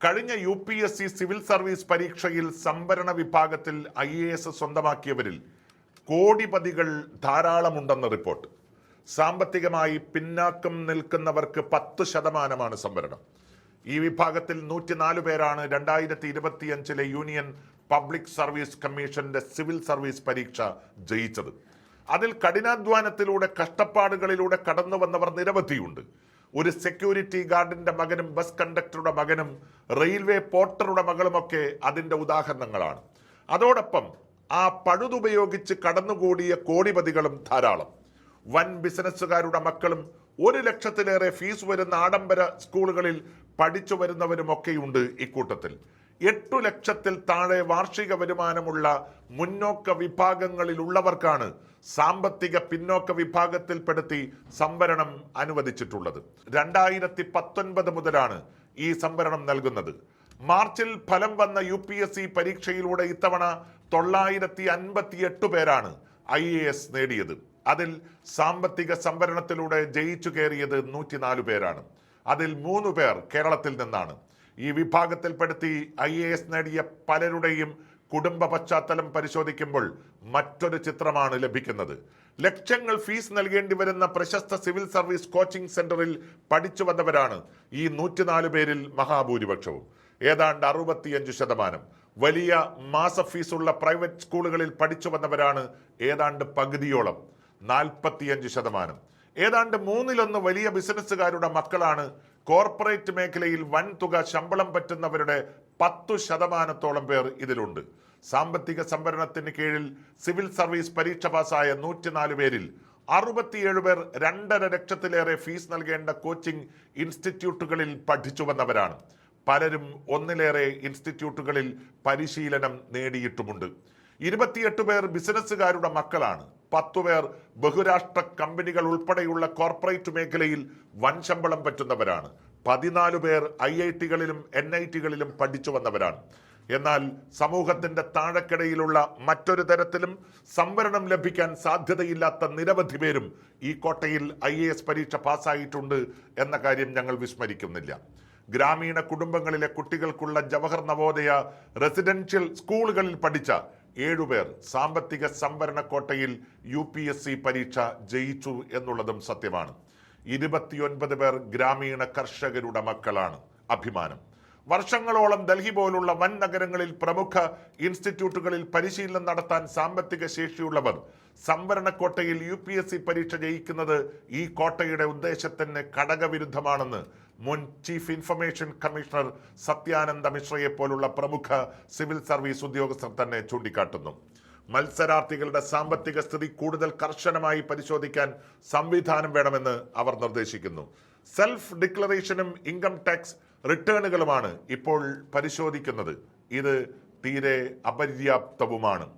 കഴിഞ്ഞ UPSC civil service പരീക്ഷയിൽ സംവരണ വിഭാഗത്തിൽ IAS സ്വന്തമാക്കിയവരിൽ കോടിപതികൾ ധാരാളമുണ്ടെന്ന് റിപ്പോർട്ട്. സാമ്പത്തികമായി പിന്നാക്കം നിൽക്കുന്നവർക്ക് 10% സംവരണം. ഈ വിഭാഗത്തിൽ 104 പേരാണ് 2025 യൂണിയൻ പബ്ലിക് സർവീസ് കമ്മീഷന്റെ സിവിൽ സർവീസ് പരീക്ഷ ജയിച്ചത്. അതിൽ കഠിനാധ്വാനത്തിലൂടെ കഷ്ടപ്പാടുകളിലൂടെ കടന്നു വന്നവർ നിരവധിയുണ്ട്. ഒരു സെക്യൂരിറ്റി ഗാർഡിന്റെ മകനും ബസ് കണ്ടക്ടറുടെ മകനും റെയിൽവേ പോർട്ടറുടെ മകളുമൊക്കെ അതിന്റെ ഉദാഹരണങ്ങളാണ്. അതോടൊപ്പം ആ പഴുതുപയോഗിച്ച് കടന്നുകൂടിയ കോടിപതികളും ധാരാളം. വൻ ബിസിനസ്സുകാരുടെ മക്കളും 1 ലക്ഷത്തിലേറെ ഫീസ് വരുന്ന ആഡംബര സ്കൂളുകളിൽ പഠിച്ചു വരുന്നവരുമൊക്കെയുണ്ട് ഇക്കൂട്ടത്തിൽ. 8 ലക്ഷത്തിൽ താഴെ വാർഷിക വരുമാനമുള്ള മുന്നോക്ക വിഭാഗങ്ങളിലുള്ളവർക്കാണ് സാമ്പത്തിക പിന്നോക്ക വിഭാഗത്തിൽപ്പെടുത്തി സംവരണം അനുവദിച്ചിട്ടുള്ളത്. 2019 മുതലാണ് ഈ സംവരണം നൽകുന്നത്. മാർച്ചിൽ ഫലം വന്ന UPSC പരീക്ഷയിലൂടെ ഇത്തവണ 958 പേരാണ് IAS നേടിയത്. അതിൽ സാമ്പത്തിക സംവരണത്തിലൂടെ ജയിച്ചു കയറിയത് 104 പേരാണ്. അതിൽ 3 പേർ കേരളത്തിൽ നിന്നാണ്. ഈ വിഭാഗത്തിൽപ്പെടുത്തി IAS നേടിയ പലരുടെയും കുടുംബ പശ്ചാത്തലം പരിശോധിക്കുമ്പോൾ മറ്റൊരു ചിത്രമാണ് ലഭിക്കുന്നത്. ലക്ഷങ്ങൾ ഫീസ് നൽകേണ്ടി വരുന്ന പ്രശസ്ത സിവിൽ സർവീസ് കോച്ചിംഗ് സെന്ററിൽ പഠിച്ചു വന്നവരാണ് ഈ 104 പേരിൽ മഹാഭൂരിപക്ഷവും. ഏതാണ്ട് 65%. വലിയ മാസ ഫീസുള്ള പ്രൈവറ്റ് സ്കൂളുകളിൽ പഠിച്ചു വന്നവരാണ് ഏതാണ്ട് പകുതിയോളം, 45%. ഏതാണ്ട് 1/3 വലിയ ബിസിനസ്സുകാരുടെ മക്കളാണ്. കോർപ്പറേറ്റ് മേഖലയിൽ വൻ തുക ശമ്പളം പറ്റുന്നവരുടെ 10%-ഓളം പേർ ഇതിലുണ്ട്. സാമ്പത്തിക സംവരണത്തിന് കീഴിൽ സിവിൽ സർവീസ് പരീക്ഷ പാസ്സായ 104 പേരിൽ 67 പേർ 2.5 ലക്ഷത്തിലേറെ ഫീസ് നൽകേണ്ട കോച്ചിംഗ് ഇൻസ്റ്റിറ്റ്യൂട്ടുകളിൽ പഠിച്ചു വന്നവരാണ്. പലരും 1-ലേറെ ഇൻസ്റ്റിറ്റ്യൂട്ടുകളിൽ പരിശീലനം നേടിയിട്ടുമുണ്ട്. 28 പേർ ബിസിനസ്സുകാരുടെ മക്കളാണ്. 10 പേർ ബഹുരാഷ്ട്ര കമ്പനികൾ ഉൾപ്പെടെയുള്ള കോർപ്പറേറ്റ് മേഖലയിൽ വൻ ശമ്പളം പറ്റുന്നവരാണ്. 14 പേർ IIT-കളിലും NIT-കളിലും പഠിച്ചു വന്നവരാണ്. എന്നാൽ സമൂഹത്തിന്റെ താഴെക്കിടയിലുള്ള മറ്റൊരു തരത്തിലും സംവരണം ലഭിക്കാൻ സാധ്യതയില്ലാത്ത നിരവധി പേരും ഈ കോട്ടയിൽ IAS പരീക്ഷ പാസ്സായിട്ടുണ്ട് എന്ന കാര്യം ഞങ്ങൾ വിസ്മരിക്കുന്നില്ല. ഗ്രാമീണ കുടുംബങ്ങളിലെ കുട്ടികൾക്കുള്ള ജവഹർ നവോദയ റെസിഡൻഷ്യൽ സ്കൂളുകളിൽ പഠിച്ച 7 പേർ സാമ്പത്തിക സംവരണ കോട്ടയിൽ UPSC പരീക്ഷ ജയിച്ചു എന്നുള്ളതും സത്യമാണ്. 29 പേർ ഗ്രാമീണ കർഷകരുടെ മക്കളാണ്. അഭിമാനം. വർഷങ്ങളോളം ഡൽഹി പോലുള്ള വൻ നഗരങ്ങളിൽ പ്രമുഖ ഇൻസ്റ്റിറ്റ്യൂട്ടുകളിൽ പരിശീലനം നടത്താൻ സാമ്പത്തിക ശേഷിയുള്ളവർ സംവരണ കോട്ടയിൽ UPSC പരീക്ഷ ജയിക്കുന്നത് ഈ കോട്ടയുടെ ഉദ്ദേശത്തിന് ഘടകവിരുദ്ധമാണെന്ന് മുൻ ചീഫ് ഇൻഫർമേഷൻ കമ്മീഷണർ സത്യാനന്ദ മിശ്രയെ പോലുള്ള പ്രമുഖ സിവിൽ സർവീസ് ഉദ്യോഗസ്ഥർ തന്നെ ചൂണ്ടിക്കാട്ടുന്നു. മത്സരാർത്ഥികളുടെ സാമ്പത്തിക സ്ഥിതി കൂടുതൽ കർശനമായി പരിശോധിക്കാൻ സംവിധാനം വേണമെന്ന് അവർ നിർദ്ദേശിക്കുന്നു. സെൽഫ് ഡിക്ലറേഷനും ഇൻകം ടാക്സ് റിട്ടേണുകളുമാണ് ഇപ്പോൾ പരിശോധിക്കുന്നത്. ഇത് തീരെ അപര്യാപ്തവുമാണ്.